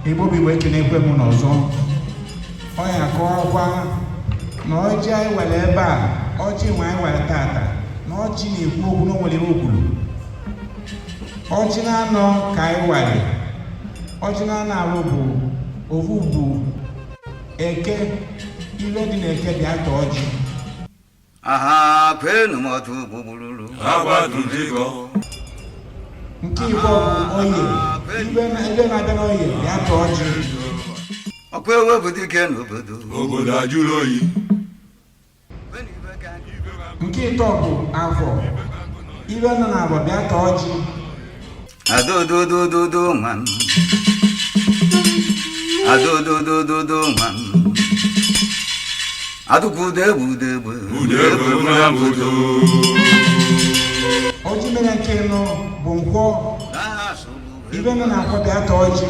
Igbo bi wee kene ekwe m n'ọzọ. Onye akọwakwa na ọjị anyị were ebe a, ọjị nwe anyị were tata, na ọjị na-ekwu okwu na nwere okwuru. Ọjị na-anọ ka anyị were, ọjị na-anọ arụ bụ ovu bụ eke, ile dị n'eke bịa tọọ ọjị. Aha, kwenu motu bubululu. Abadundigo. Nke Igbo bụ oye, ibe na-abịa n'oye bịa tọọ ọjị. Okwe webudu ike n'obodo. Obodo ajụrụ oyi. Nke ịtọ bụ afọ, ibe nọ n'abọ bịa tọọ ọjị. Adododododo man. Adododododo man. Adukudebudebu. Udebu na budo. Ọjị mere nke nọ bụ nkwọ, ibe nọ n'akwọ bịa tọọ ọjị.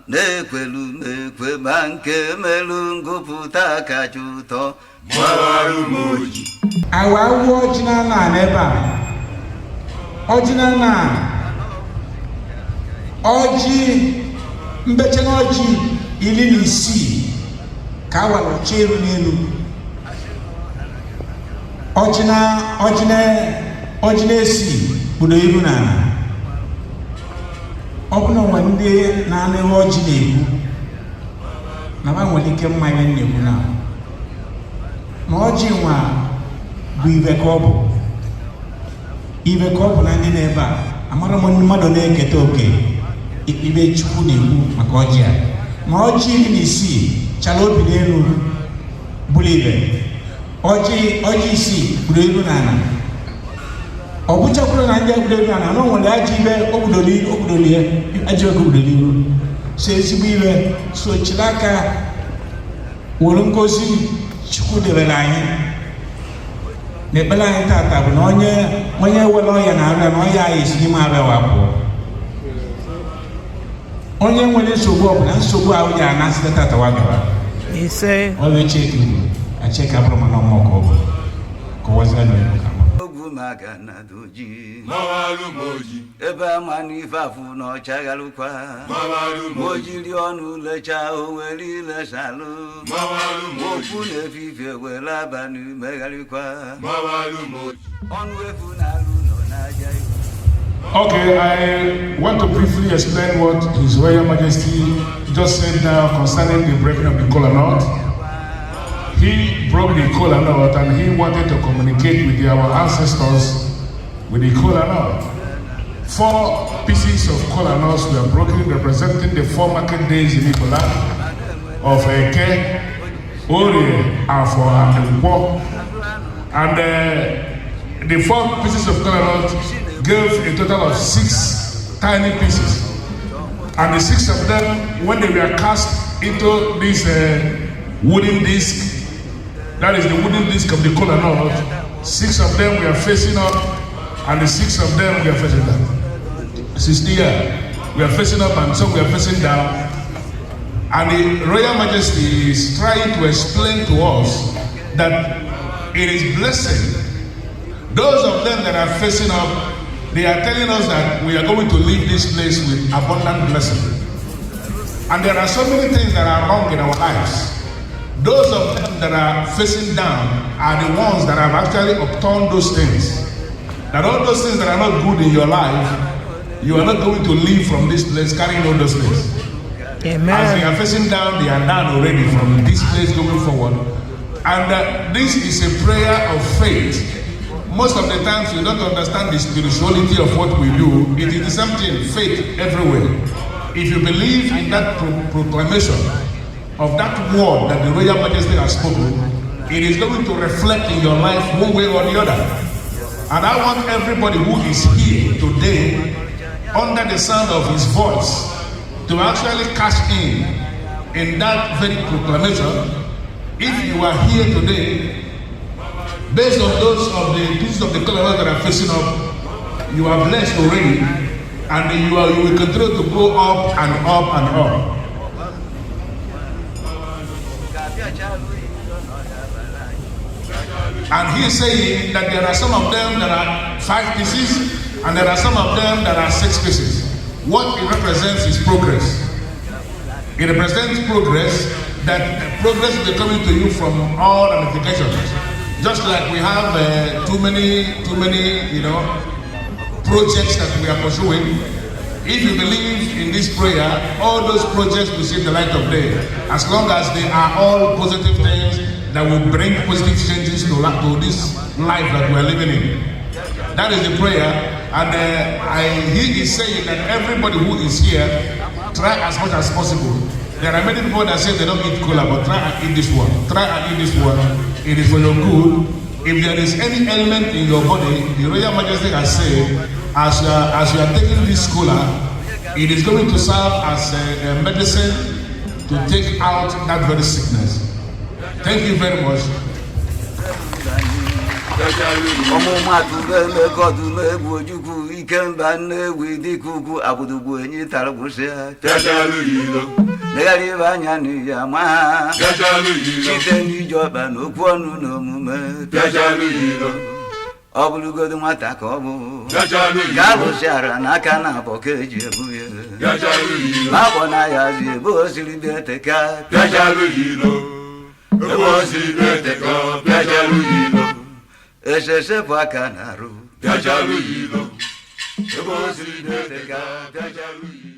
N'ekwelu n'ekwe ma nke melu ngụpụta kacha ụtọ. Mawaru moji. Awa awụ ọjị na-ana n'ebe a. Ọjị na-ana ọjị mbeche na ọjị 16 ka a wara ọchị elu n'elu. Ọjị na-esi kpudo iru n'ala. Ọ bụ na onwe ndị na-anụ ihe ọjị na-ekwu na ma nwere ike mma ihe na-ekwu na ọjị nwa bụ ibe ka ọ bụ. Ibe ka ọ bụ na ndị n'ebe a amara m mmadụ na-eketa oke ibe Chukwu na-ekwu maka ọjị a. Na ọjị 16 chara obi n'elu bụrụ ibe. Ọjị 6 kpudo iru n'ala. Ọ bụchakwuru na ndị egwuregwu a na nwere ajọ ibe obodo ya ajọ oge obodo n'iru so ezigbo ibe so chiri aka were ngozi Chukwu debere anyị na ekpere anyị tata bụ na onye were ọya na arịa na ọya anyị esi n'ime arịa wapụ. Onye nwere nsogbu ọbụla nsogbu ahụ ya na site tata wagawa ise ọ bụ acheka bụrụ mana ọmụmụ ka ọ bụ kọwazia n'oyibo ka Maka na doji. Mawaru moji. Ebe ama n'ife afụ na ọchaghalụkwa. Mawaru moji. Mojiri ọnụ lecha oweri lesalụ. Mawaru moji. Okwu na-efife were abalị megharịkwa. Mawaru moji. Ọnụ efu na-alụ nọ n'aja iwu. Okay, I want to briefly explain what His Royal Majesty just said now concerning the breaking of the kola nut. He broke the kola nut and he wanted to communicate with our ancestors with the kola nut. 4 pieces of kola nuts were broken, representing the 4 market days in Igbo Land of Eke, Orie, Afo, and Nkwo. And the 4 pieces of kola nut gave a total of 6 tiny pieces. And the 6 of them, when they were cast into this wooden disc, that is the wooden disc of the kola nut, 6 of them were facing up, and the 6 of them were facing down. 60 here, we are facing up, and some we are facing down. And the Royal Majesty is trying to explain to us that it is blessing. Those of them that are facing up, they are telling us that we are going to leave this place with abundant blessing. And there are so many things that are wrong in our lives. Those of them that are facing down are the ones that have actually upturned those things. That all those things that are not good in your life, you are not going to leave from this place carrying all those things. Amen. As they are facing down, they are down already from this place going forward. And this is a prayer of faith. Most of the times we don't understand the spirituality of what we do. It is the same thing, faith everywhere. If you believe in that proclamation of that word that the Royal Majesty has spoken, it is going to reflect in your life one way or the other. And I want everybody who is here today, under the sound of his voice, to actually cash in that very proclamation. If you are here today, based on those of the pieces of the color that are facing up, you are blessed already, and you will continue to go up and up and up. And he is saying that there are some of them that are 5 pieces, And there are some of them that are 6 pieces. What it represents is progress. It represents progress, that progress will be coming to you from all ramifications. Just like we have too many, projects that we are pursuing. If you believe in this prayer, all those projects will see the light of day. As long as they are all positive things that will bring positive changes to this life that we are living in. That is the prayer. And he is saying that everybody who is here, try as much as possible. There are many people that say they don't eat cola, but try and eat this one. Try and eat this one. It is for your good. If there is any ailment in your body, the Royal Majesty has said, as you are taking this cola, it is going to serve as a medicine to take out that very sickness. Thank you very much. Obulugodu mata ko bu galo shara na kana bokeje buye abona ya zi bo silibete ka Piajalu yilo, ebo silibete ka, piajalu yilo, ese pa kanaru piajalu yilo, ebo silibete ka, piajalu yilo.